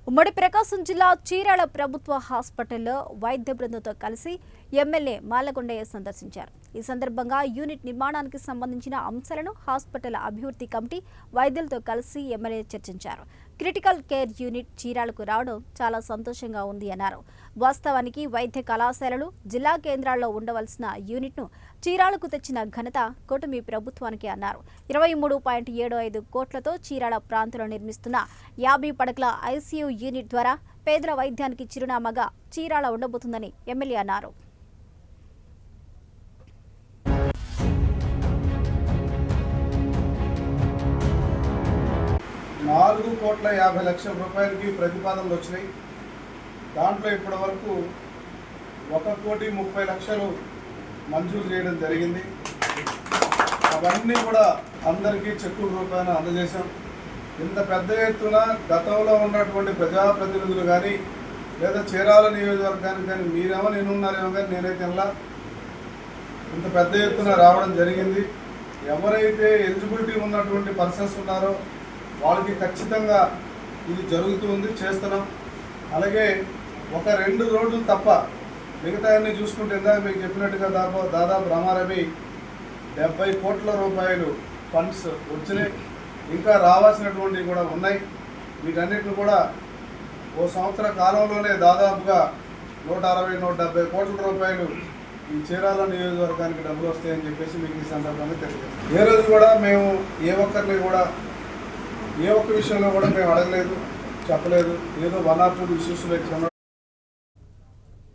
ఉమ్మడి ప్రకాశం జిల్లా చీరాల ప్రభుత్వ హాస్పిటల్లో వైద్య బృందంతో కలిసి ఎమ్మెల్యే మాలకొండయ్య సందర్శించారు. ఈ సందర్భంగా యూనిట్ నిర్మాణానికి సంబంధించిన అంశాలను హాస్పిటల్ అభివృద్ధి కమిటీ వైద్యులతో కలిసి ఎమ్మెల్యే చర్చించారు. క్రిటికల్ కేర్ యూనిట్ చీరాలకు రావడం చాలా సంతోషంగా ఉంది అన్నారు. వాస్తవానికి వైద్య కళాశాలలు జిల్లా కేంద్రాల్లో ఉండవలసిన యూనిట్ను చీరాలకు తెచ్చిన ఘనత కూటమి ప్రభుత్వానికి అన్నారు. 23.75 కోట్లతో చీరాల ప్రాంతంలో నిర్మిస్తున్న 50 పడకల ఐసీయూ యూనిట్ ద్వారా పేదల వైద్యానికి చిరునామాగా చీరాల ఉండబోతుందని ఎమ్మెల్యే అన్నారు. ₹4,50,00,000 ప్రతిపాదనలు వచ్చినాయి. దాంట్లో ఇప్పటి వరకు 1,30,00,000 మంజూరు చేయడం జరిగింది. అవన్నీ కూడా అందరికీ చెక్కుల రూపాయన అందజేశాం. ఇంత పెద్ద ఎత్తున గతంలో ఉన్నటువంటి ప్రజాప్రతినిధులు కానీ లేదా చీరాల నియోజకవర్గానికి కానీ మీరేమో నేనున్నారేమో కానీ నేనైతే ఇలా ఇంత పెద్ద ఎత్తున రావడం జరిగింది. ఎవరైతే ఎలిజిబిలిటీ ఉన్నటువంటి పర్సన్స్ ఉన్నారో వాళ్ళకి ఖచ్చితంగా ఇది జరుగుతుంది, చేస్తున్నాం. అలాగే 1-2 రోడ్లు తప్ప మిగతా అన్ని చూసుకుంటే ఇందాక మీకు చెప్పినట్టుగా దాదాపు రమారవి 70 కోట్ల రూపాయలు ఫండ్స్ వచ్చినాయి. ఇంకా రావాల్సినటువంటివి కూడా ఉన్నాయి. వీటన్నిటిని కూడా ఓ సంవత్సర కాలంలోనే దాదాపుగా 160-170 కోట్ల రూపాయలు ఈ చీరాల నియోజకవర్గానికి డబ్బులు వస్తాయని చెప్పేసి మీకు ఈ సందర్భంగా తెలియజేస్తాం. ఏ రోజు కూడా మేము ఏ ఒక్క విషయంలో కూడా మేము అడగలేదు, చెప్పలేదు. ఏదో 1 or 2 ఇష్యూస్